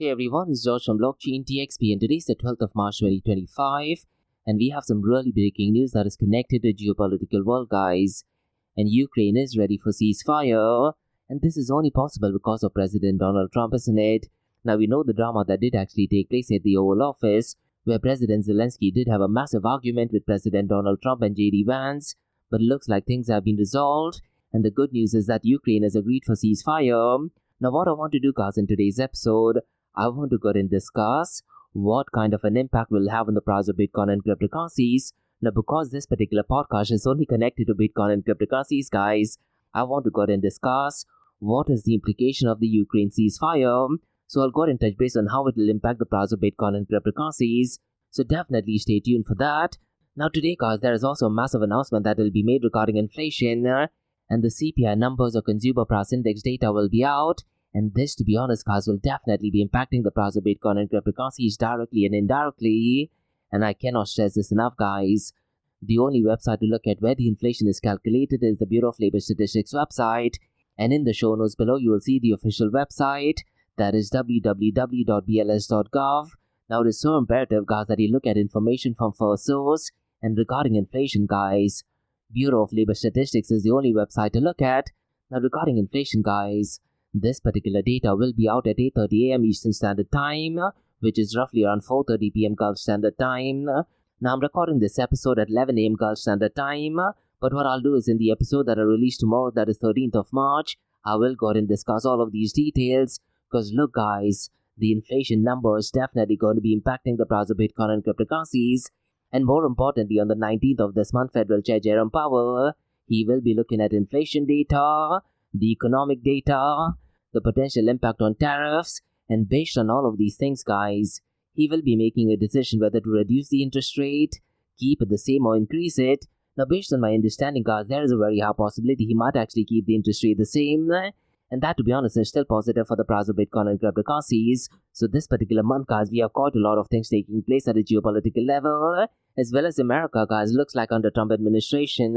Hey everyone, it's George from Blockchain DXB and today's the 12th of March 2025 and we have some really breaking news that is connected to geopolitical world, guys. And Ukraine is ready for ceasefire, and this is only possible because of President Donald Trump, isn't it? Now we know the drama that did actually take place at the Oval Office, where President Zelensky did have a massive argument with President Donald Trump and JD Vance, but it looks like things have been resolved, and the good news is that Ukraine has agreed for ceasefire. Now what I want to do, guys, in today's episode, I want to go and discuss what kind of an impact will have on the price of Bitcoin and cryptocurrencies. Now, because this particular podcast is only connected to Bitcoin and cryptocurrencies, guys, I want to go and discuss what is the implication of the Ukraine ceasefire. So I'll go and touch base on how it will impact the price of Bitcoin and cryptocurrencies. So definitely stay tuned for that. Now today, guys, there is also a massive announcement that will be made regarding inflation, and the CPI numbers or consumer price index data will be out. And this, to be honest, guys, will definitely be impacting the price of Bitcoin and cryptocurrencies directly and indirectly. And I cannot stress this enough, guys. The only website to look at where the inflation is calculated is the Bureau of Labor Statistics website. And in the show notes below, you will see the official website. That is www.bls.gov. Now, it is so imperative, guys, that you look at information from first source. And regarding inflation, guys, Bureau of Labor Statistics is the only website to look at. Now, regarding inflation, guys, this particular data will be out at 8:30 a.m. Eastern Standard Time, which is roughly around 4:30 p.m. Gulf Standard Time. Now, I'm recording this episode at 11 a.m. Gulf Standard Time, but what I'll do is in the episode that I release tomorrow, that is 13th of March, I will go ahead and discuss all of these details, because look, guys, the inflation number is definitely going to be impacting the price of Bitcoin and cryptocurrencies, and more importantly, on the 19th of this month, Federal Chair Jerome Powell, he will be looking at inflation data, the economic data, the potential impact on tariffs, and based on all of these things, guys, he will be making a decision whether to reduce the interest rate, keep it the same, or increase it. Now, based on my understanding, guys, there is a very high possibility he might actually keep the interest rate the same, and that, to be honest, is still positive for the price of Bitcoin and cryptocurrencies. So this particular month, guys, we have quite a lot of things taking place at a geopolitical level, as well as America, guys. Looks like under Trump administration,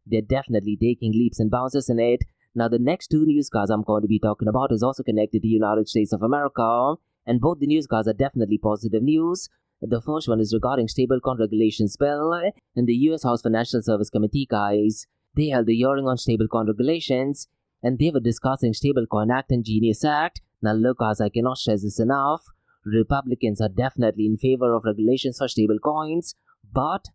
they're definitely taking leaps and bounds in it. Now, the next two news, guys, I'm going to be talking about is also connected to the United States of America, and both the news, guys, are definitely positive news. The first one is regarding Stablecoin regulations bill, and the U.S. House Financial Service Committee, guys, they held a hearing on Stablecoin regulations, and they were discussing Stablecoin Act and Genius Act. Now, look, guys, I cannot stress this enough. Republicans are definitely in favor of regulations for stablecoins, but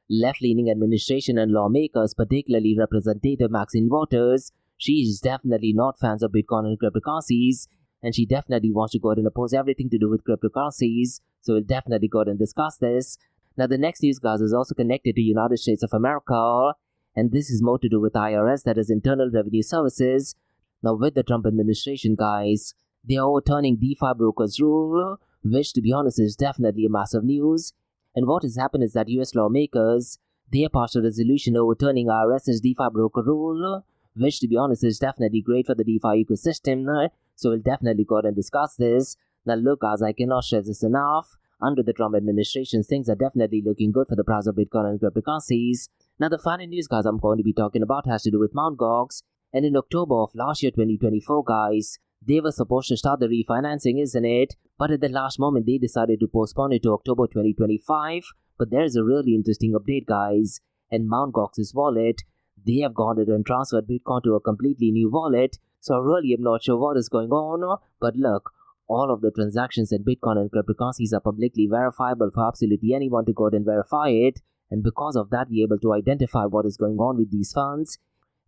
left-leaning administration and lawmakers, particularly Representative Maxine Waters, she is definitely not fans of Bitcoin and cryptocurrencies, and she definitely wants to go ahead and oppose everything to do with cryptocurrencies, so we'll definitely go ahead and discuss this. Now, the next news, guys, is also connected to United States of America, and this is more to do with IRS, that is Internal Revenue Services. Now, with the Trump administration, guys, they are overturning DeFi brokers rule, which, to be honest, is definitely a massive news. And what has happened is that US lawmakers, they have passed a resolution overturning IRS's DeFi broker rule, which, to be honest, is definitely great for the DeFi ecosystem, so we'll definitely go ahead and discuss this. Now, look, guys, I cannot stress this enough. Under the Trump administration, things are definitely looking good for the price of Bitcoin and cryptocurrencies. Now, the final news, guys, I'm going to be talking about has to do with Mt. Gox, and in October of last year, 2024, guys, they were supposed to start the refinancing, isn't it? But at the last moment, they decided to postpone it to October 2025. But there is a really interesting update, guys, and Mt. Gox's wallet, they have gone ahead and transferred Bitcoin to a completely new wallet, so I really am not sure what is going on, but look, all of the transactions in Bitcoin and cryptocurrencies are publicly verifiable for absolutely anyone to go ahead and verify it, and because of that, we're able to identify what is going on with these funds.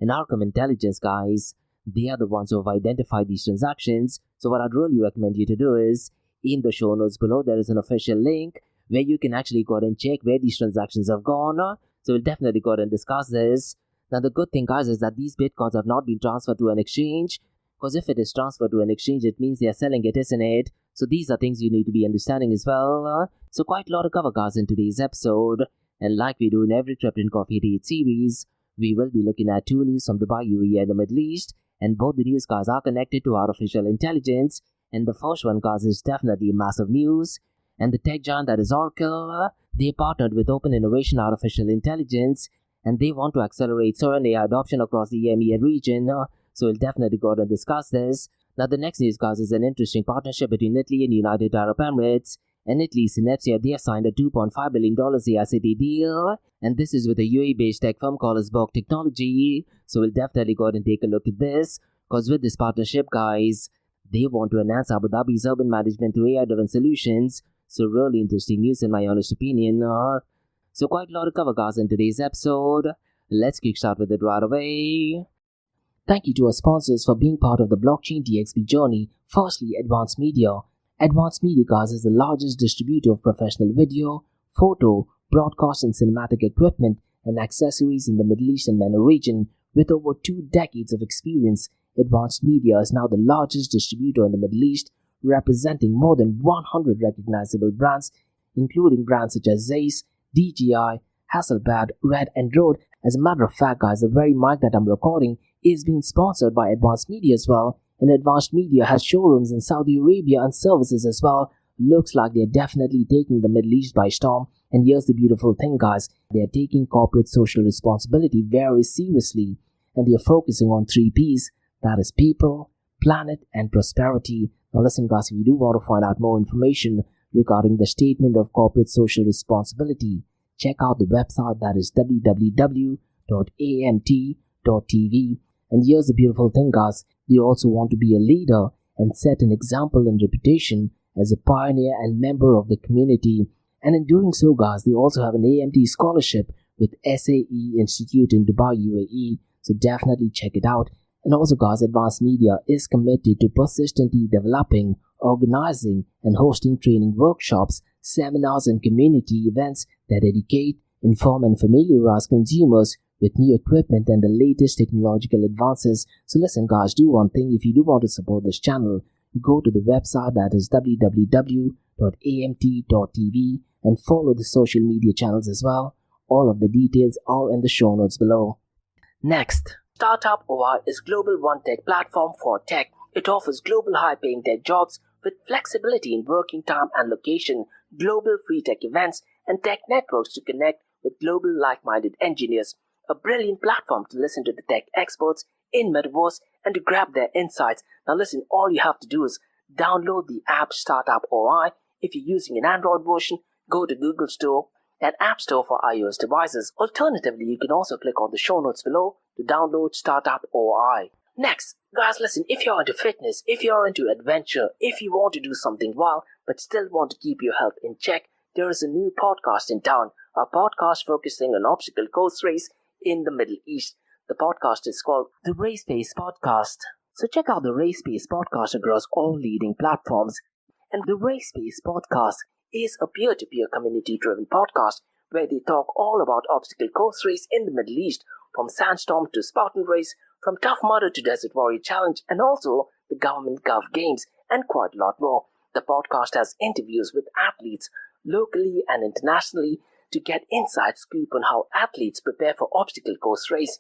And Arkham Intelligence, guys, they are the ones who have identified these transactions, so what I'd really recommend you to do is, in the show notes below, there is an official link where you can actually go ahead and check where these transactions have gone, so we'll definitely go ahead and discuss this. Now, the good thing, guys, is that these Bitcoins have not been transferred to an exchange, because if it is transferred to an exchange, it means they are selling it, isn't it? So these are things you need to be understanding as well. So quite a lot to cover, guys, in today's episode. And like we do in every Crypto and Coffee Date series, we will be looking at two news from Dubai, UAE, and the Middle East. And both the news, guys, are connected to artificial intelligence. And the first one, guys, is definitely massive news. And the tech giant that is Oracle, they partnered with Open Innovation Artificial Intelligence, and they want to accelerate Sovereign AI adoption across the EMEA region, so we'll definitely go ahead and discuss this. Now the next news, guys, is an interesting partnership between Italy and United Arab Emirates. And Italy's Cinepsia, they have signed a $2.5 billion AICT deal, and this is with a UAE-based tech firm called Block Technology. So we'll definitely go ahead and take a look at this, because with this partnership, guys, they want to enhance Abu Dhabi's urban management through AI-driven solutions. So really interesting news in my honest opinion. So quite a lot to cover, guys, in today's episode. Let's kickstart with it right away. Thank you to our sponsors for being part of the Blockchain DXB journey. Firstly, Advanced Media. Advanced Media, guys, is the largest distributor of professional video, photo, broadcast and cinematic equipment and accessories in the Middle East and MENA region. With over 2 decades of experience, Advanced Media is now the largest distributor in the Middle East, representing more than 100 recognizable brands, including brands such as Zeiss, DJI, Hasselblad, Red and Rode. As a matter of fact, guys, the very mic that I'm recording is being sponsored by Advanced Media as well. And Advanced Media has showrooms in Saudi Arabia and services as well. Looks like they're definitely taking the Middle East by storm. And here's the beautiful thing, guys. They're taking corporate social responsibility very seriously. And they're focusing on 3 Ps. That is people, planet, and prosperity. Now listen, guys, if you do want to find out more information regarding the statement of corporate social responsibility, check out the website, that is www.amt.tv. And here's the beautiful thing, guys. They also want to be a leader and set an example and reputation as a pioneer and member of the community. And in doing so, guys, they also have an AMT scholarship with SAE Institute in Dubai, UAE. So definitely check it out. And also, guys, Advanced Media is committed to persistently developing, organizing, and hosting training workshops, seminars, and community events that educate, inform, and familiarize consumers with new equipment and the latest technological advances. So listen, guys, do one thing. If you do want to support this channel, go to the website, that is www.amt.tv, and follow the social media channels as well. All of the details are in the show notes below. Next, Startup OI is global one-tech platform for tech. It offers global high-paying tech jobs with flexibility in working time and location, global free tech events, and tech networks to connect with global like-minded engineers. A brilliant platform to listen to the tech experts in Metaverse and to grab their insights. Now listen, all you have to do is download the app Startup OI. If you're using an Android version, go to Google Store and App Store for iOS devices. Alternatively, you can also click on the show notes below to download Startup OI. Next, guys, listen, if you're into fitness, if you're into adventure, if you want to do something wild but still want to keep your health in check, there is a new podcast in town, a podcast focusing on obstacle course race in the Middle East. The podcast is called the Race Pace Podcast. So check out the Race Pace Podcast across all leading platforms. And the Race Pace Podcast is a peer-to-peer community-driven podcast where they talk all about obstacle course race in the Middle East, from Sandstorm to Spartan Race, from Tough Mudder to Desert Warrior Challenge, and also the Government Gov Games, and quite a lot more. The podcast has interviews with athletes locally and internationally to get inside scoop on how athletes prepare for obstacle course race.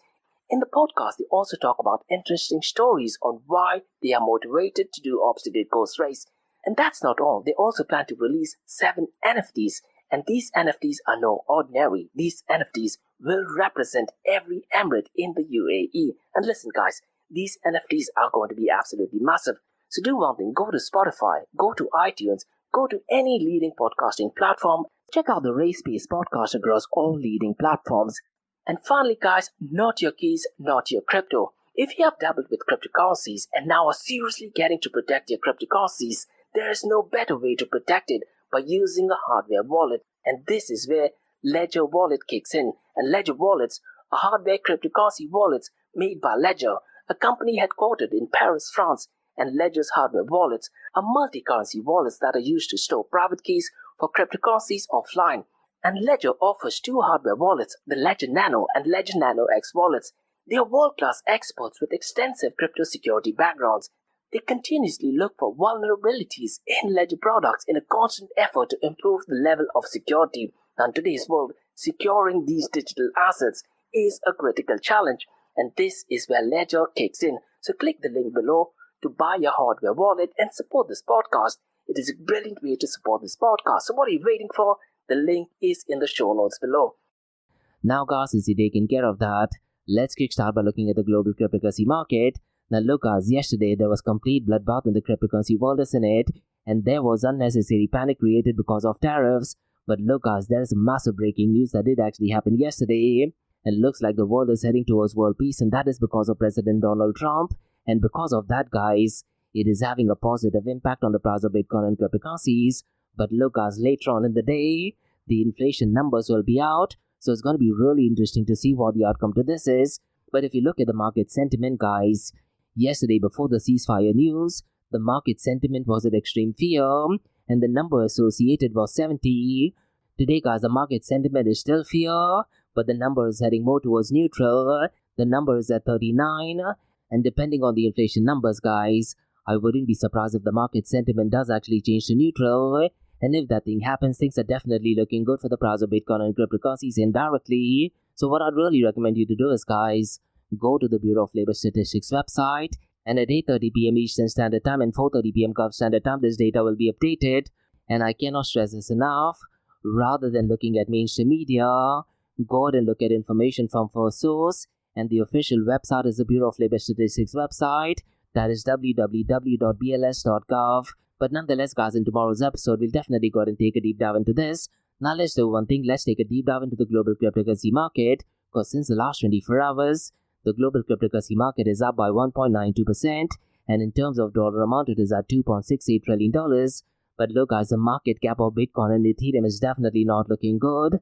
In the podcast, they also talk about interesting stories on why they are motivated to do obstacle course race. And that's not all. They also plan to release 7 NFTs. And these NFTs are no ordinary. These NFTs will represent every emirate in the UAE. And listen, guys, these NFTs are going to be absolutely massive. So do one thing. Go to Spotify, go to iTunes, go to any leading podcasting platform. Check out the Race Pace Podcast across all leading platforms. And finally, guys, not your keys, not your crypto. If you have dabbled with cryptocurrencies and now are seriously getting to protect your cryptocurrencies, there is no better way to protect it by using a hardware wallet. And this is where Ledger Wallet kicks in. And Ledger Wallets are hardware cryptocurrency wallets made by Ledger, a company headquartered in Paris, France. And Ledger's hardware wallets are multi-currency wallets that are used to store private keys for cryptocurrencies offline. And Ledger offers 2 hardware wallets, the Ledger Nano and Ledger Nano X wallets. They are world-class experts with extensive crypto security backgrounds. They continuously look for vulnerabilities in Ledger products in a constant effort to improve the level of security. Now, in today's world, securing these digital assets is a critical challenge, and this is where Ledger kicks in. So click the link below to buy your hardware wallet and support this podcast. It is a brilliant way to support this podcast. So what are you waiting for? The link is in the show notes below. Now, guys, since you've taken care of that, let's kickstart by looking at the global cryptocurrency market. Now look guys, yesterday there was complete bloodbath in the cryptocurrency world, isn't it? And there was unnecessary panic created because of tariffs. But look guys, there is massive breaking news that did actually happen yesterday. And looks like the world is heading towards world peace, and that is because of President Donald Trump. And because of that guys, it is having a positive impact on the price of Bitcoin and cryptocurrencies. But look guys, later on in the day, the inflation numbers will be out. So it's going to be really interesting to see what the outcome to this is. But if you look at the market sentiment guys, yesterday before the ceasefire news, the market sentiment was at extreme fear and the number associated was 70. Today guys, the market sentiment is still fear, but the number is heading more towards neutral. The number is at 39, and depending on the inflation numbers guys, I wouldn't be surprised if the market sentiment does actually change to neutral. And if that thing happens, things are definitely looking good for the price of Bitcoin and cryptocurrencies indirectly. So what I'd really recommend you to do is guys, go to the Bureau of Labor Statistics website, and at 8:30 p.m. Eastern Standard Time and 4:30 p.m. Gulf Standard Time, this data will be updated. And I cannot stress this enough. Rather than looking at mainstream media, go ahead and look at information from first source. And the official website is the Bureau of Labor Statistics website. That is www.bls.gov. But nonetheless, guys, in tomorrow's episode, we'll definitely go ahead and take a deep dive into this. Now, let's do one thing. Let's take a deep dive into the global cryptocurrency market. Because since the last 24 hours, the global cryptocurrency market is up by 1.92%. And in terms of dollar amount, it is at $2.68 trillion. But look, guys, the market cap of Bitcoin and Ethereum is definitely not looking good.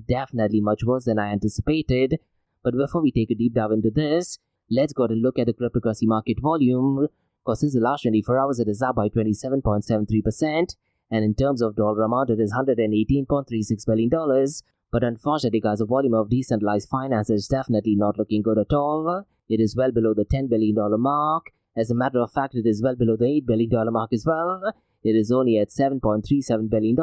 Definitely much worse than I anticipated. But before we take a deep dive into this, let's go ahead and look at the cryptocurrency market volume. Because since the last 24 hours, it is up by 27.73%. And in terms of dollar amount, it is $118.36 billion. But unfortunately, guys, the volume of decentralized finance is definitely not looking good at all. It is well below the $10 billion mark. As a matter of fact, it is well below the $8 billion mark as well. It is only at $7.37 billion.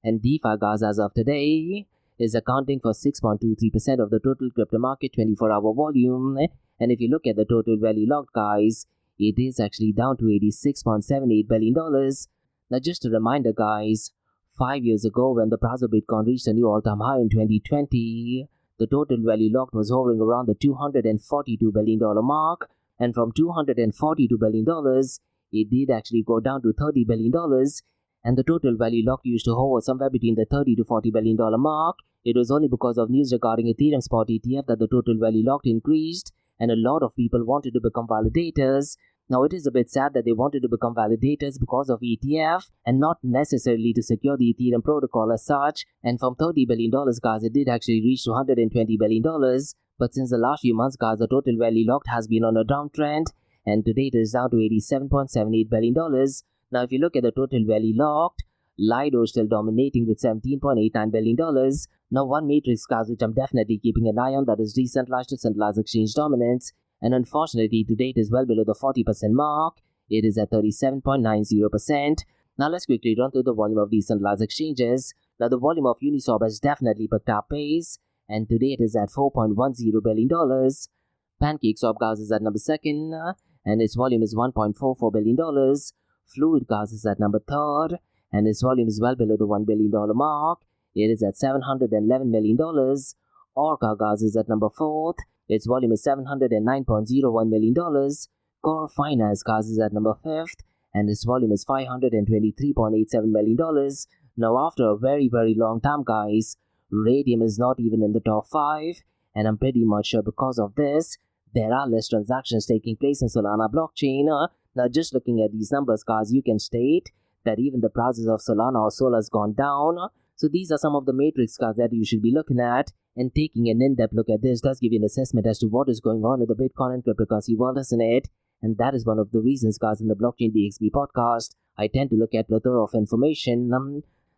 And DeFi, guys, as of today, is accounting for 6.23% of the total crypto market 24-hour volume. And if you look at the total value locked, guys, it is actually down to $86.78 billion. Now, just a reminder, guys, 5 years ago when the price of Bitcoin reached a new all-time high in 2020, the total value locked was hovering around the $242 billion mark. And from $242 billion, it did actually go down to $30 billion. And the total value locked used to hover somewhere between the $30 to $40 billion mark. It was only because of news regarding Ethereum spot ETF that the total value locked increased, and a lot of people wanted to become validators. Now, it is a bit sad that they wanted to become validators because of ETF and not necessarily to secure the Ethereum protocol as such. And from $30 billion, guys, it did actually reach to $120 billion. But since the last few months, guys, the total value locked has been on a downtrend, and today it is down to $87.78 billion. Now, if you look at the total value locked, Lido is still dominating with $17.89 billion. Now, one matrix, guys, which I'm definitely keeping an eye on, that is decentralized to centralized exchange dominance. And unfortunately, today it is well below the 40% mark. It is at 37.90%. Now, let's quickly run through the volume of decentralized exchanges. Now, the volume of Uniswap has definitely picked up pace, and today it is at $4.10 billion. PancakeSwap, guys, is at number 2nd, and its volume is $1.44 billion. Fluid, guys, is at number 3rd, and its volume is well below the $1 billion mark. It is at $711 million. Orca, guys, is at number 4th. Its volume is $709.01 million. Core Finance, guys, is at number 5th, and its volume is $523.87 million. Now, after a very, very long time, guys, Radium is not even in the top 5, and I'm pretty much sure because of this, there are less transactions taking place in Solana blockchain. Now, just looking at these numbers, guys, you can state that even the prices of Solana or Sol has gone down. So these are some of the matrix, guys, that you should be looking at. And taking an in-depth look at this does give you an assessment as to what is going on in the Bitcoin and cryptocurrency world, isn't it? And that is one of the reasons, guys, in the Blockchain DXB podcast, I tend to look at plethora of information.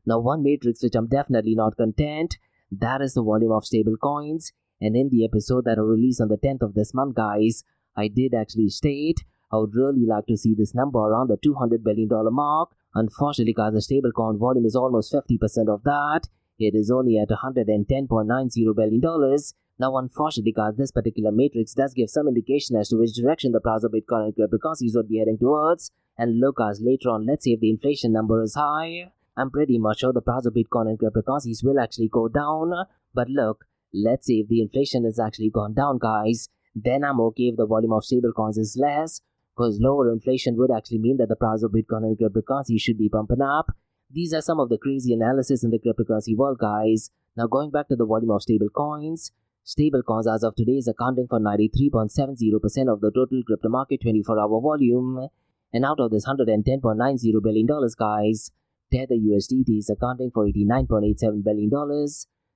Now, one matrix which I'm definitely not content, that is the volume of stable coins. And in the episode that I released on the 10th of this month, guys, I did actually state I would really like to see this number around the $200 billion mark. Unfortunately, guys, the stablecoin volume is almost 50% of that. It is only at $110.90 billion. Now, unfortunately, guys, this particular matrix does give some indication as to which direction the price of Bitcoin and cryptocurrencies would be heading towards. And look, guys, later on, let's say if the inflation number is high, I'm pretty much sure the price of Bitcoin and cryptocurrencies will actually go down. But look, let's say if the inflation has actually gone down, guys, then I'm okay if the volume of stablecoins is less, because lower inflation would actually mean that the price of Bitcoin and cryptocurrency should be pumping up. These are some of the crazy analysis in the cryptocurrency world, guys. Now going back to the volume of stablecoins as of today is accounting for 93.70% of the total crypto market 24-hour volume. And out of this $110.90 billion, guys, Tether USDT is accounting for $89.87 billion.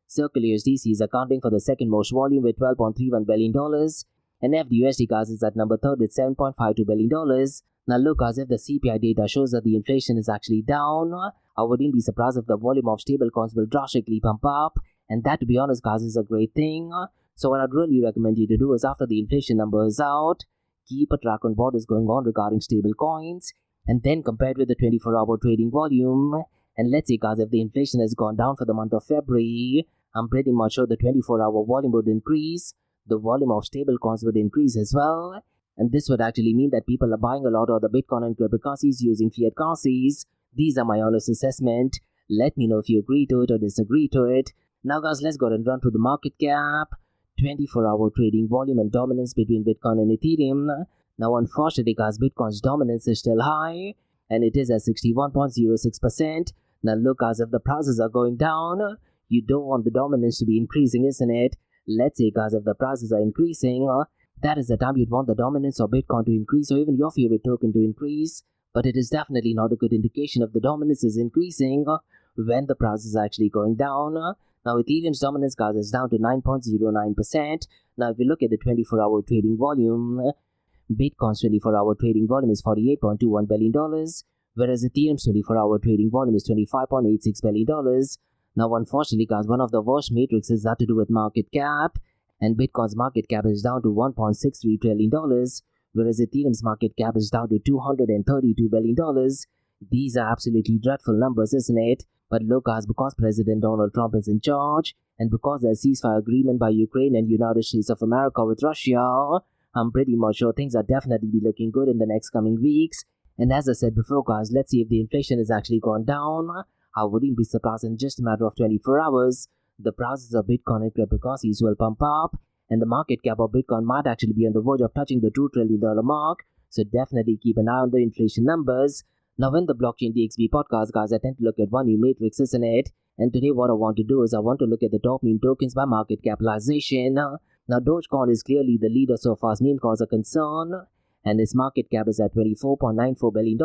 Circle USDC is accounting for the second most volume with $12.31 billion. And FDUSD, guys, is at number 3rd with $7.52 billion. Now look, as if the CPI data shows that the inflation is actually down, I wouldn't be surprised if the volume of stablecoins will drastically pump up. And that, to be honest, guys, is a great thing. So what I'd really recommend you to do is, after the inflation number is out, keep a track on what is going on regarding stablecoins, and then compare it with the 24-hour trading volume. And let's say, guys, if the inflation has gone down for the month of February, I'm pretty much sure the 24-hour volume would increase. The volume of stablecoins would increase as well. And this would actually mean that people are buying a lot of the Bitcoin and cryptocurrencies using fiat currencies. These are my honest assessment. Let me know if you agree to it or disagree to it. Now, guys, let's go and run through the market cap, 24-hour trading volume and dominance between Bitcoin and Ethereum. Now, unfortunately, guys, Bitcoin's dominance is still high, and it is at 61.06%. Now, look, guys, if the prices are going down, you don't want the dominance to be increasing, isn't it? Let's say, guys, if the prices are increasing, that is the time you'd want the dominance of Bitcoin to increase, or even your favorite token to increase. But it is definitely not a good indication if the dominance is increasing when the price is actually going down. Now, Ethereum's dominance, guys, is down to 9.09%. Now, if you look at the 24-hour trading volume, Bitcoin's 24-hour trading volume is $48.21 billion, whereas Ethereum's 24-hour trading volume is $25.86 billion. Now, unfortunately, guys, one of the worst matrices that to do with market cap, and Bitcoin's market cap is down to $1.63 trillion, whereas Ethereum's market cap is down to $232 billion. These are absolutely dreadful numbers, isn't it? But look, guys, because President Donald Trump is in charge, and because there's a ceasefire agreement by Ukraine and United States of America with Russia, I'm pretty much sure things are definitely be looking good in the next coming weeks. And as I said before, guys, let's see if the inflation has actually gone down. I wouldn't be surprised in just a matter of 24 hours. The prices of Bitcoin and cryptocurrencies will pump up, and the market cap of Bitcoin might actually be on the verge of touching the $2 trillion mark. So definitely keep an eye on the inflation numbers. Now, in the Blockchain DXB podcast, guys, I tend to look at one new matrix, isn't it? And today what I want to do is I want to look at the top meme tokens by market capitalization. Now, Dogecoin is clearly the leader so far as meme coins are concerned, and its market cap is at $24.94 billion.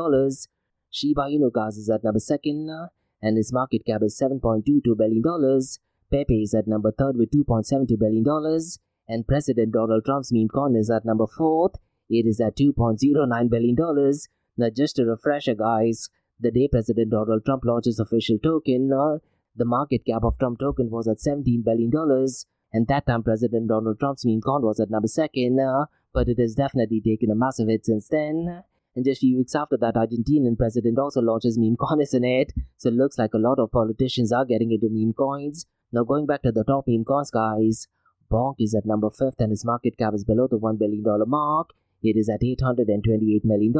Shiba Inu, guys, is at number 2nd, and its market cap is $7.22 billion. Pepe is at number 3rd with $2.72 billion, and President Donald Trump's meme coin is at number 4th. It is at $2.09 billion. Now, just a refresher, guys, the day President Donald Trump launched his official token, the market cap of Trump token was at $17 billion, and that time President Donald Trump's meme coin was at number 2nd, but it has definitely taken a massive hit since then. And just a few weeks after that, Argentinian president also launched his meme coin, isn't it? So it looks like a lot of politicians are getting into meme coins. Now, going back to the top meme coins, guys, Bonk is at number 5th, and its market cap is below the $1 billion mark. It is at $828 million.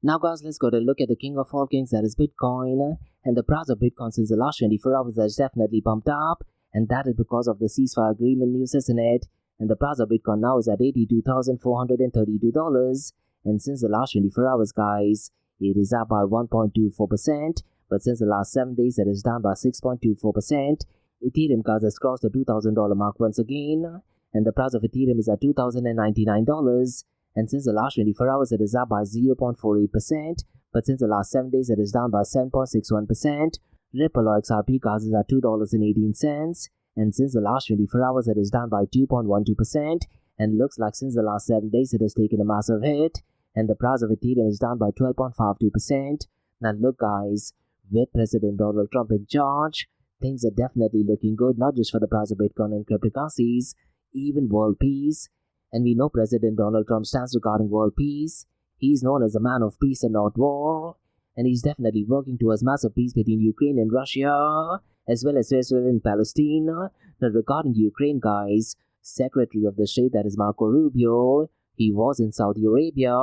Now, guys, let's go to look at the king of all kings, that is Bitcoin. And the price of Bitcoin since the last 24 hours has definitely pumped up, and that is because of the ceasefire agreement news, isn't it? And the price of Bitcoin now is at $82,432. And since the last 24 hours, guys, it is up by 1.24%. But since the last 7 days, it is down by 6.24%. Ethereum, guys, has crossed the $2,000 mark once again, and the price of Ethereum is at $2,099. And since the last 24 hours, it is up by 0.48%. But since the last 7 days, it is down by 7.61%. Ripple or XRP, guys, is at $2.18. And since the last 24 hours, it is down by 2.12%. And looks like since the last 7 days, it has taken a massive hit. And the price of Ethereum is down by 12.52%. Now look, guys, with President Donald Trump in charge, things are definitely looking good, not just for the price of Bitcoin and cryptocurrencies, even world peace. And we know President Donald Trump stands regarding world peace. He's known as a man of peace and not war. And he's definitely working towards massive peace between Ukraine and Russia, as well as Israel and Palestine. Now, regarding Ukraine, guys, Secretary of the State, that is Marco Rubio, he was in Saudi Arabia.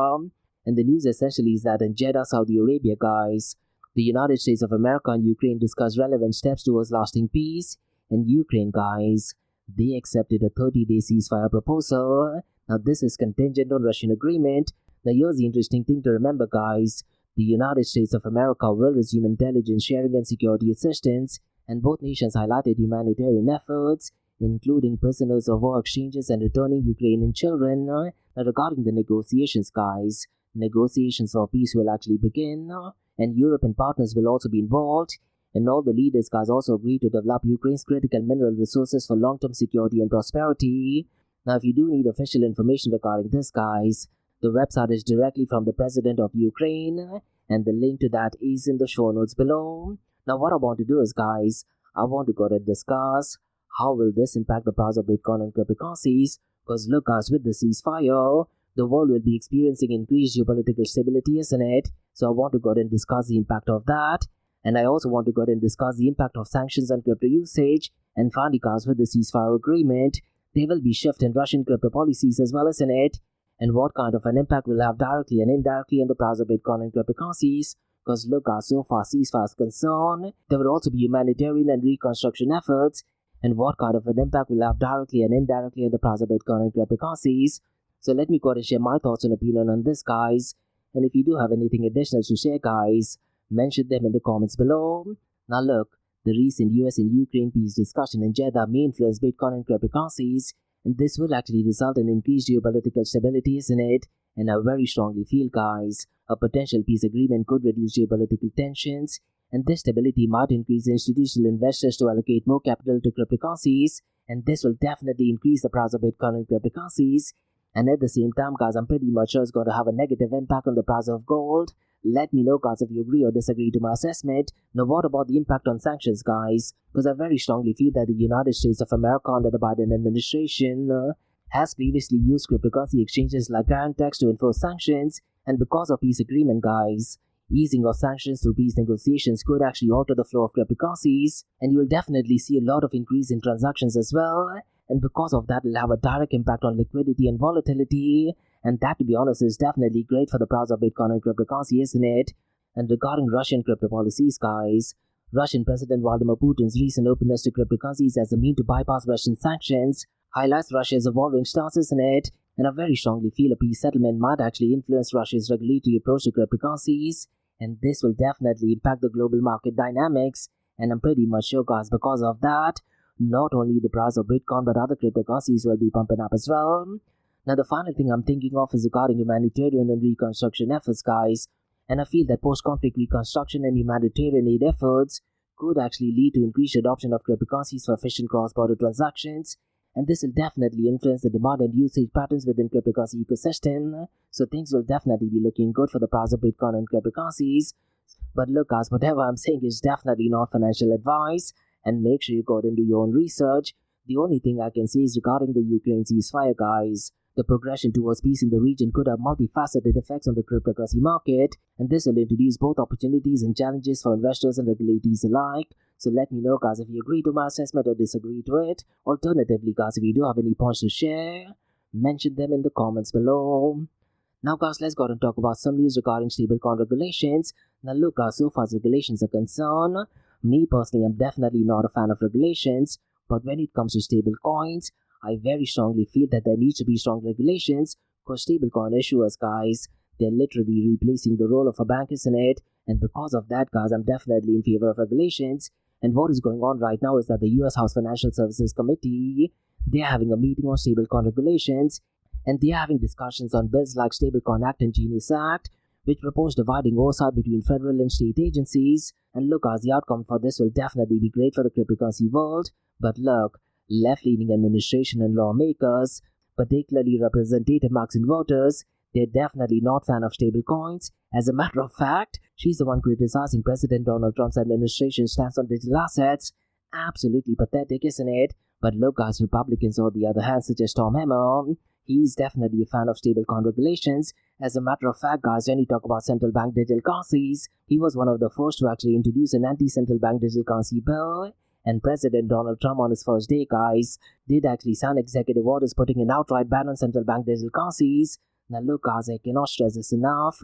And the news essentially is that in Jeddah, Saudi Arabia, guys, the United States of America and Ukraine discussed relevant steps towards lasting peace. And Ukraine, guys, they accepted a 30-day ceasefire proposal. Now this is contingent on Russian agreement. Now here's the interesting thing to remember, guys. The United States of America will resume intelligence sharing and security assistance, and both nations highlighted humanitarian efforts, including prisoners of war exchanges and returning Ukrainian children. Now regarding the negotiations, guys, negotiations for peace will actually begin, and European partners will also be involved, and all the leaders, guys, also agreed to develop Ukraine's critical mineral resources for long-term security and prosperity. Now if you do need official information regarding this, guys, the website is directly from the President of Ukraine, and the link to that is in the show notes below. Now what I want to do is, guys, I want to go ahead and discuss how will this impact the price of Bitcoin and cryptocurrencies, because look, guys, with the ceasefire, the world will be experiencing increased geopolitical stability, isn't it? So I want to go ahead and discuss the impact of that, and I also want to go ahead and discuss the impact of sanctions on crypto usage, and finally, guys, with the ceasefire agreement, there will be shift in Russian crypto policies as well, isn't it? And what kind of an impact will have directly and indirectly on the price of Bitcoin and cryptocurrencies. Because look, guys, so far ceasefire is concerned, there will also be humanitarian and reconstruction efforts, and what kind of an impact will have directly and indirectly on the price of Bitcoin and cryptocurrencies. So let me go ahead and share my thoughts and opinion on this, guys. And if you do have anything additional to share, guys, mention them in the comments below. Now look, the recent US and Ukraine peace discussion in Jeddah may influence Bitcoin and cryptocurrencies, and this will actually result in increased geopolitical stability, isn't it? And I very strongly feel, guys, a potential peace agreement could reduce geopolitical tensions, and this stability might increase institutional investors to allocate more capital to cryptocurrencies, and this will definitely increase the price of Bitcoin and cryptocurrencies. And at the same time, guys, I'm pretty much sure it's going to have a negative impact on the price of gold. Let me know, guys, if you agree or disagree to my assessment. Now, what about the impact on sanctions, guys? Because I very strongly feel that the United States of America under the Biden administration has previously used cryptocurrency exchanges like Garantex to enforce sanctions, and because of peace agreement, guys, easing of sanctions through peace negotiations could actually alter the flow of cryptocurrencies, and you will definitely see a lot of increase in transactions as well, and because of that, it will have a direct impact on liquidity and volatility, and that, to be honest, is definitely great for the price of Bitcoin and cryptocurrency, isn't it? And regarding Russian crypto policies, guys, Russian President Vladimir Putin's recent openness to cryptocurrencies as a mean to bypass Russian sanctions highlights Russia's evolving stance, isn't it? And I very strongly feel a peace settlement might actually influence Russia's regulatory approach to cryptocurrencies, and this will definitely impact the global market dynamics, and I'm pretty much sure, guys, because of that, not only the price of Bitcoin but other cryptocurrencies will be pumping up as well. Now the final thing I'm thinking of is regarding humanitarian and reconstruction efforts, guys, and I feel that post-conflict reconstruction and humanitarian aid efforts could actually lead to increased adoption of cryptocurrencies for efficient cross-border transactions, and this will definitely influence the demand and usage patterns within cryptocurrency ecosystem, so things will definitely be looking good for the price of Bitcoin and cryptocurrencies. But look, guys, whatever I'm saying is definitely not financial advice, and make sure you go and do your own research. The only thing I can say is regarding the Ukraine ceasefire, guys, the progression towards peace in the region could have multifaceted effects on the cryptocurrency market, and this will introduce both opportunities and challenges for investors and regulators alike. So let me know, guys, if you agree to my assessment or disagree to it. Alternatively, guys, if you do have any points to share, mention them in the comments below. Now, guys, let's go ahead and talk about some news regarding stablecoin regulations. Now, look, guys, so far as regulations are concerned, me personally, I'm definitely not a fan of regulations, but when it comes to stablecoins, I very strongly feel that there needs to be strong regulations, because stablecoin issuers, guys, they're literally replacing the role of a bank, isn't it? And because of that, guys, I'm definitely in favor of regulations. And what is going on right now is that the US House Financial Services Committee, they're having a meeting on stablecoin regulations, and they're having discussions on bills like Stablecoin Act and Genius Act, which propose dividing oversight between federal and state agencies. And look, guys, the outcome for this will definitely be great for the cryptocurrency world. But look, left-leaning administration and lawmakers, particularly Representative Maxine Waters, they're definitely not fan of stablecoins. As a matter of fact, she's the one criticizing President Donald Trump's administration's stance on digital assets. Absolutely pathetic, isn't it? But look, guys, Republicans on the other hand, such as Tom Emmer, he's definitely a fan of stablecoin regulations. As a matter of fact, guys, when you talk about central bank digital currencies, he was one of the first to actually introduce an anti-central bank digital currency bill. And President Donald Trump on his first day, guys, did actually sign executive orders putting an outright ban on central bank digital currencies. Now look, guys, I cannot stress this enough.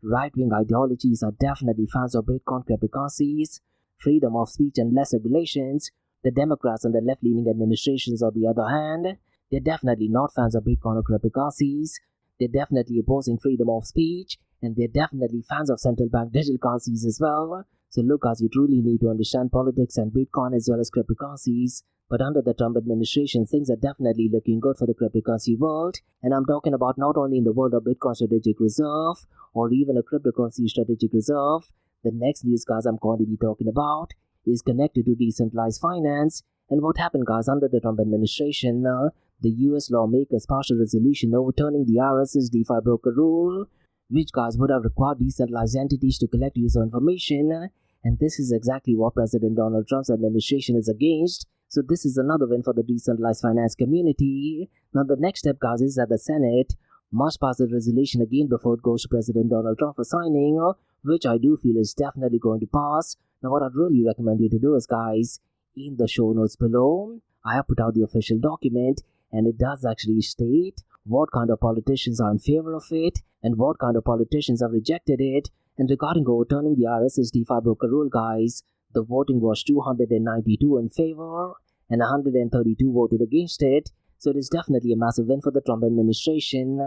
Right-wing ideologies are definitely fans of Bitcoin cryptocurrencies, freedom of speech and less regulations. The Democrats and the left-leaning administrations, on the other hand, they're definitely not fans of Bitcoin or cryptocurrencies. They're definitely opposing freedom of speech, and they're definitely fans of central bank digital currencies as well. So look, guys, you truly need to understand politics and Bitcoin as well as cryptocurrencies. But under the Trump administration, things are definitely looking good for the cryptocurrency world. And I'm talking about not only in the world of Bitcoin strategic reserve or even a cryptocurrency strategic reserve. The next news, guys, I'm going to be talking about is connected to decentralized finance. And what happened, guys, under the Trump administration, the US lawmakers passed a resolution overturning the IRS's DeFi broker rule, which, guys, would have required decentralized entities to collect user information. And this is exactly what President Donald Trump's administration is against. So this is another win for the decentralized finance community. Now the next step, guys, is that the Senate must pass the resolution again before it goes to President Donald Trump for signing, which I do feel is definitely going to pass. Now what I'd really recommend you to do is, guys, in the show notes below, I have put out the official document, and it does actually state what kind of politicians are in favor of it and what kind of politicians have rejected it. And regarding overturning the IRS's DeFi broker rule, guys, the voting was 292 in favor and 132 voted against it. So it is definitely a massive win for the Trump administration.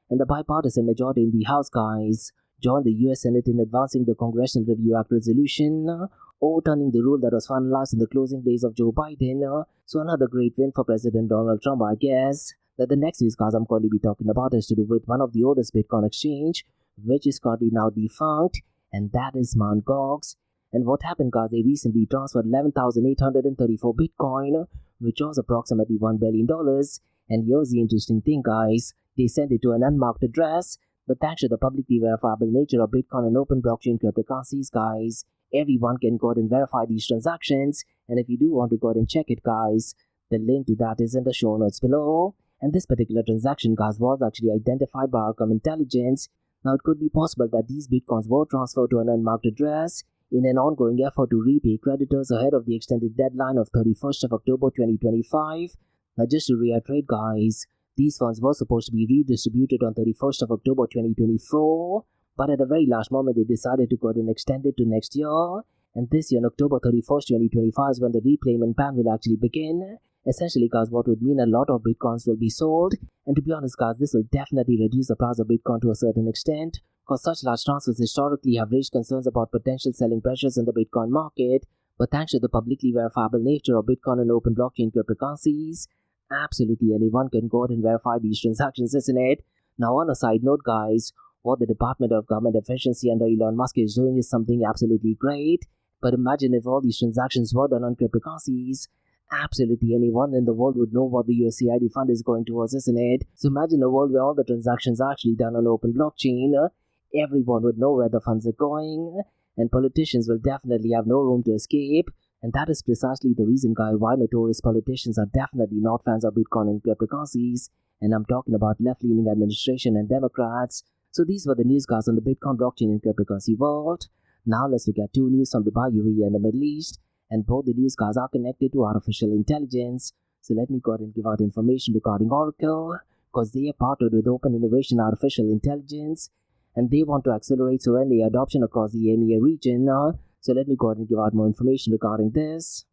And the bipartisan majority in the House, guys, joined the US Senate in advancing the Congressional Review Act resolution, overturning the rule that was finalized in the closing days of Joe Biden. So another great win for President Donald Trump, I guess. That the next news, guys, I'm going to be talking about is to do with one of the oldest Bitcoin exchange, which is currently now defunct, and that is Mt. Gox. And what happened, guys, they recently transferred 11,834 Bitcoin, which was approximately $1 billion. And here's the interesting thing, guys, they sent it to an unmarked address, but thanks to the publicly verifiable nature of Bitcoin and open blockchain cryptocurrencies, guys, everyone can go ahead and verify these transactions. And if you do want to go ahead and check it, guys, the link to that is in the show notes below. And this particular transaction, guys, was actually identified by Arkham Intelligence. Now, it could be possible that these bitcoins were transferred to an unmarked address in an ongoing effort to repay creditors ahead of the extended deadline of 31st of October 2025. Now, just to reiterate, guys, these funds were supposed to be redistributed on 31st of October 2024, but at the very last moment, they decided to go ahead and extend it to next year. And this year, on October 31st, 2025 is when the repayment plan will actually begin. Essentially, guys, what would mean a lot of bitcoins will be sold. And to be honest, guys, this will definitely reduce the price of bitcoin to a certain extent, because such large transfers historically have raised concerns about potential selling pressures in the bitcoin market. But thanks to the publicly verifiable nature of bitcoin and open blockchain cryptocurrencies, absolutely anyone can go ahead and verify these transactions, isn't it? Now, on a side note, guys, what the Department of Government Efficiency under Elon Musk is doing is something absolutely great. But imagine if all these transactions were done on cryptocurrencies. Absolutely anyone in the world would know what the USAID fund is going towards, isn't it? So imagine a world where all the transactions are actually done on open blockchain. Everyone would know where the funds are going, and politicians will definitely have no room to escape. And that is precisely the reason, guys, why notorious politicians are definitely not fans of Bitcoin and cryptocurrencies. And I'm talking about left-leaning administration and Democrats. So these were the news, guys, on the Bitcoin, blockchain, and cryptocurrency world. Now let's look at two news from Dubai, UAE, and the Middle East. And both the news, guys, are connected to artificial intelligence. So let me go ahead and give out information regarding Oracle, because they are partnered with Open Innovation Artificial Intelligence, and they want to accelerate sovereignty adoption across the EMEA region. So let me go ahead and give out more information regarding this.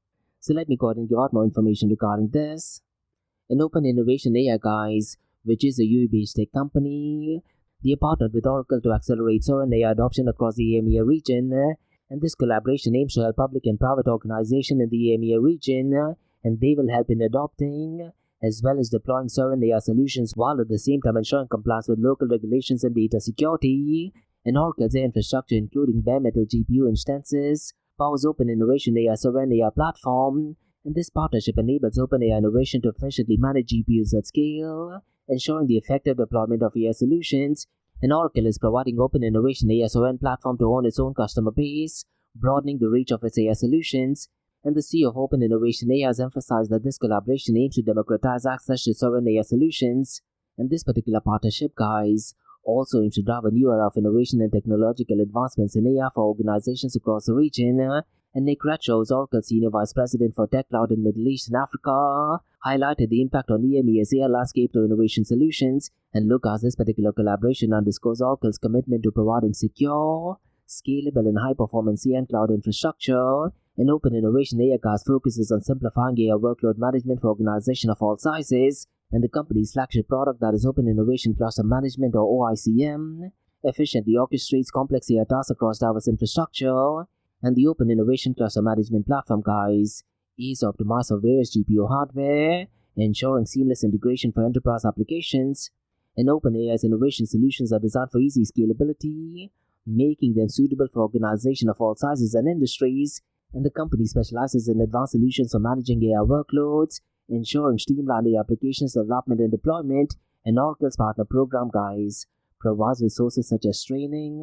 An Open Innovation AI, guys, which is a UAE-based tech company, they are partnered with Oracle to accelerate sovereign AI adoption across the EMEA region. And this collaboration aims to help public and private organizations in the EMEA region, and they will help in adopting as well as deploying sovereign AI solutions while at the same time ensuring compliance with local regulations and data security. And Oracle's AI infrastructure, including bare metal GPU instances, powers Open Innovation AI sovereign AI platform, and this partnership enables OpenAI innovation to efficiently manage GPUs at scale, ensuring the effective deployment of AI solutions. And Oracle is providing Open Innovation AI sovereign platform to own its own customer base, broadening the reach of its AI solutions. And the CEO of Open Innovation AI has emphasized that this collaboration aims to democratize access to sovereign AI solutions. And this particular partnership, guys, also aims to drive a new era of innovation and technological advancements in AI for organizations across the region. And Nick Retro's Oracle Senior Vice President for Tech Cloud in Middle East and Africa highlighted the impact on EMEA's AI landscape to innovation solutions. And look, as this particular collaboration underscores Oracle's commitment to providing secure, scalable, and high-performance AI and cloud infrastructure, An open innovation AI guys focuses on simplifying AI workload management for organizations of all sizes, and the company's flagship product, that is Open Innovation Cluster Management or OICM, efficiently orchestrates complex AI tasks across diverse infrastructure. And the Open Innovation Cluster Management platform, guys, is optimized for various GPU hardware, ensuring seamless integration for enterprise applications. And OpenAI's innovation solutions are designed for easy scalability, making them suitable for organizations of all sizes and industries. And the company specializes in advanced solutions for managing AI workloads, ensuring streamlined AI applications development and deployment. And Oracle's partner program, guys, provides resources such as training,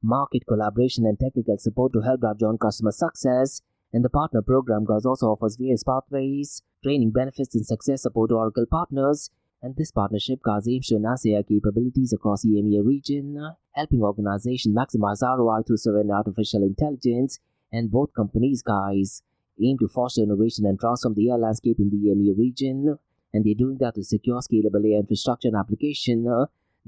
market collaboration, and technical support to help drive joint customer success. And the partner program, guys, also offers various pathways, training benefits, and success support to Oracle partners. And this partnership, guys, aims to enhance AI capabilities across the EMEA region, helping organizations maximize ROI through sovereign artificial intelligence. And both companies, guys, aim to foster innovation and transform the AI landscape in the EMEA region. And they're doing that to secure scalable AI infrastructure and application.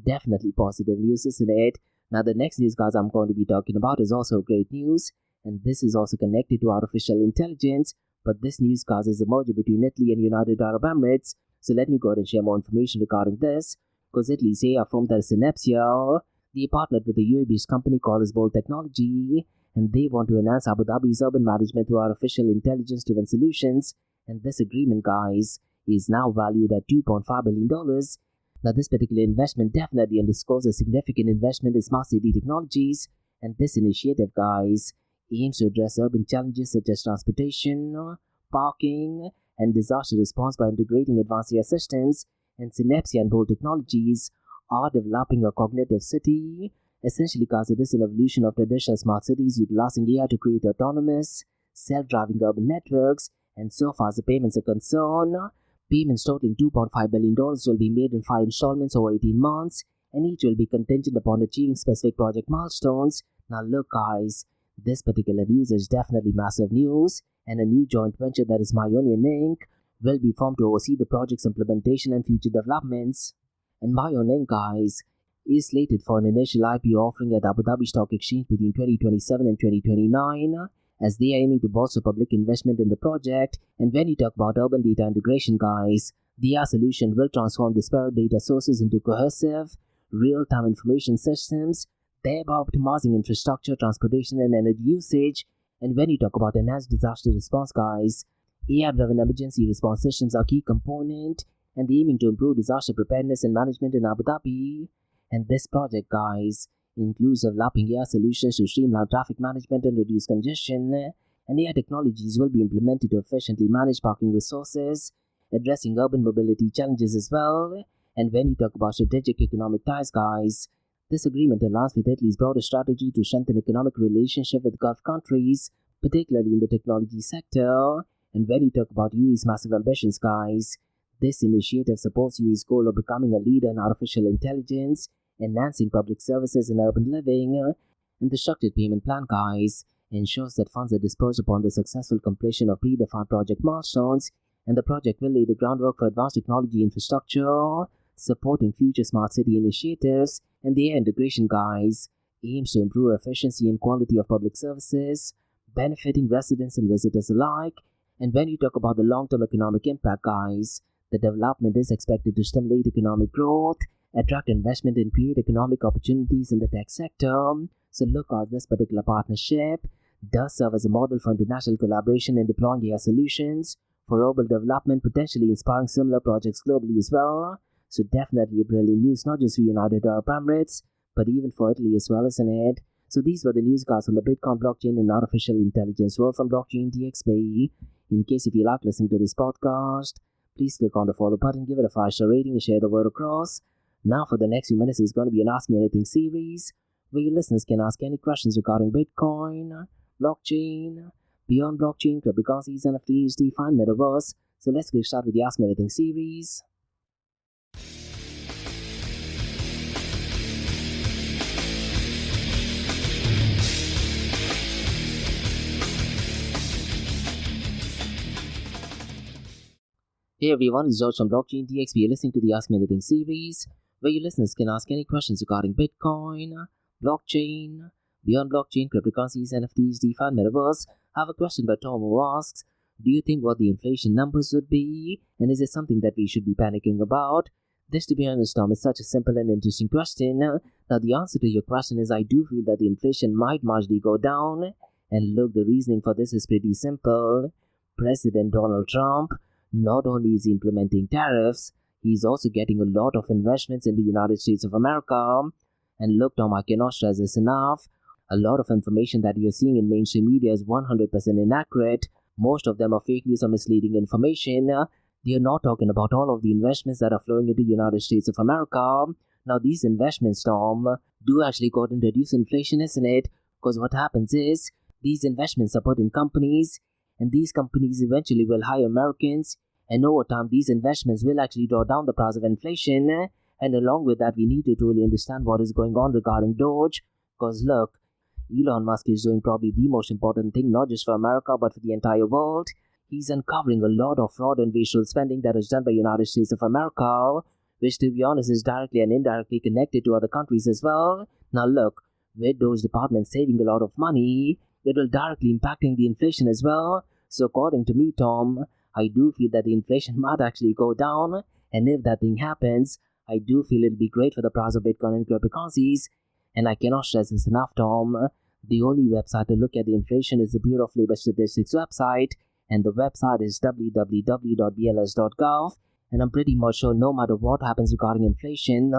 Definitely positive news, isn't it? Now, the next news, guys, I'm going to be talking about is also great news. And this is also connected to artificial intelligence. But this news, guys, is a merger between Italy and United Arab Emirates. So let me go ahead and share more information regarding this. Because Italy's AI firm, that is Synapsia, they partnered with a UAE-based company called Bold Technology, and they want to enhance Abu Dhabi's urban management through artificial intelligence-driven solutions. And this agreement, guys, is now valued at $2.5 billion. Now, this particular investment definitely underscores a significant investment in smart city technologies. And this initiative, guys, aims to address urban challenges such as transportation, parking, and disaster response by integrating advanced AI systems. And Synapsia and Bold Technologies are developing a cognitive city. Essentially, guys, it is an evolution of traditional smart cities utilizing AI to create autonomous, self-driving urban networks. And so far as the payments are concerned, payments totaling $2.5 billion will be made in 5 installments over 18 months, and each will be contingent upon achieving specific project milestones. Now look, guys, this particular news is definitely massive news, and a new joint venture, that is Myonian Inc., will be formed to oversee the project's implementation and future developments. And Myonian Inc., guys, is slated for an initial IPO offering at Abu Dhabi Stock Exchange between 2027 and 2029, as they are aiming to bolster public investment in the project. And when you talk about urban data integration, guys, the AI solution will transform disparate data sources into cohesive, real-time information systems, thereby optimizing infrastructure, transportation, and energy usage. And when you talk about enhanced disaster response, guys, AI-driven emergency response systems are a key component, and they're aiming to improve disaster preparedness and management in Abu Dhabi. And this project, guys, includes developing AI solutions to streamline traffic management and reduce congestion. And AI technologies will be implemented to efficiently manage parking resources, addressing urban mobility challenges as well. And when you talk about strategic economic ties, guys, this agreement aligns with Italy's broader strategy to strengthen economic relationship with Gulf countries, particularly in the technology sector. And when you talk about UAE's massive ambitions, guys, this initiative supports UAE's goal of becoming a leader in artificial intelligence, enhancing public services and urban living. And the structured payment plan, guys, ensures that funds are dispersed upon the successful completion of predefined project milestones, and the project will lay the groundwork for advanced technology infrastructure, supporting future smart city initiatives. And the AI integration, guys, aims to improve efficiency and quality of public services, benefiting residents and visitors alike. And when you talk about the long-term economic impact, guys, the development is expected to stimulate economic growth, attract investment, and create economic opportunities in the tech sector. So look at this particular partnership does serve as a model for international collaboration in deploying AI solutions for urban development, potentially inspiring similar projects globally as well. So definitely a brilliant news, not just for United Arab Emirates, but even for Italy as well, isn't it? So these were the news, guys, on the Bitcoin, blockchain, and artificial intelligence world from Blockchain DXB. In case if you like listening to this podcast, please click on the follow button, give it a 5-star rating, and share the word across. Now for the next few minutes is going to be an Ask Me Anything series, where your listeners can ask any questions regarding Bitcoin, blockchain, beyond blockchain, cryptocurrencies, NFTs, DeFi, and metaverse. So let's get started with the Ask Me Anything series. Hey everyone, it's George from Blockchain DXB. You're listening to the Ask Me Anything series, where your listeners can ask any questions regarding Bitcoin, blockchain, beyond blockchain, cryptocurrencies, NFTs, DeFi, and metaverse. I have a question by Tom who asks, do you think what the inflation numbers would be? And is it something that we should be panicking about? This, to be honest, Tom, is such a simple and interesting question. Now, the answer to your question is I do feel that the inflation might marginally go down. And look, the reasoning for this is pretty simple. President Donald Trump, not only is he implementing tariffs, he's also getting a lot of investments in the United States of America. And look, Tom, I cannot stress this enough. A lot of information that you're seeing in mainstream media is 100% inaccurate. Most of them are fake news or misleading information. They are not talking about all of the investments that are flowing into the United States of America. Now, these investments, Tom, do actually go to reduce inflation, isn't it? Because what happens is, these investments are put in companies, and these companies eventually will hire Americans, and over time, these investments will actually draw down the price of inflation. And along with that, we need to truly understand what is going on regarding Doge. Because look, Elon Musk is doing probably the most important thing, not just for America, but for the entire world. He's uncovering a lot of fraud and wasteful spending that is done by the United States of America, which, to be honest, is directly and indirectly connected to other countries as well. Now look, with those departments saving a lot of money, it will directly impacting the inflation as well. So according to me, Tom, I do feel that the inflation might actually go down, and if that thing happens, I do feel it'll be great for the price of Bitcoin and cryptocurrencies. And I cannot stress this enough, Tom. The only website to look at the inflation is the Bureau of Labor Statistics website, and the website is www.bls.gov. And I'm pretty much sure no matter what happens regarding inflation,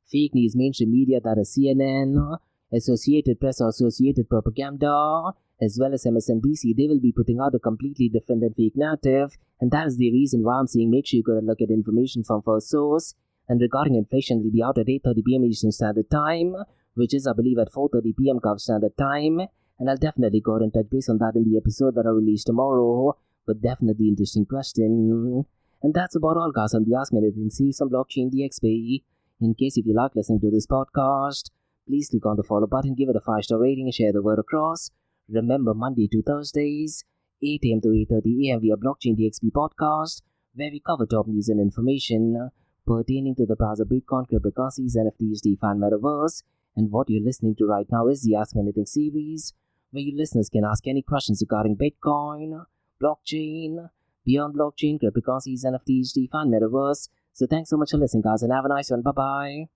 fake news, mainstream media, that is CNN, Associated Press or Associated Propaganda, as well as MSNBC, they will be putting out a completely different and fake narrative. And that is the reason why I'm saying make sure you go and look at information from first source. And regarding inflation, it will be out at 8:30 p.m. Eastern Standard Time, which is, I believe, at 4:30 p.m. Gulf Standard Time. And I'll definitely go ahead and touch base on that in the episode that I release tomorrow. But definitely interesting question. And that's about all, guys, on the Ask Me Anything series on Blockchain DXB. In case if you like listening to this podcast, please click on the follow button, give it a 5-star rating, and share the word across. Remember, Monday to Thursdays, 8 a.m. to 8:30 a.m. via Blockchain DXB podcast, where we cover top news and information pertaining to the price of Bitcoin, cryptocurrencies, NFTs, DeFi, and Metaverse. And what you're listening to right now is the Ask Me Anything series, where you listeners can ask any questions regarding Bitcoin, blockchain, beyond blockchain, cryptocurrencies, NFTs, DeFi, and Metaverse. So thanks so much for listening, guys, and have a nice one. Bye-bye.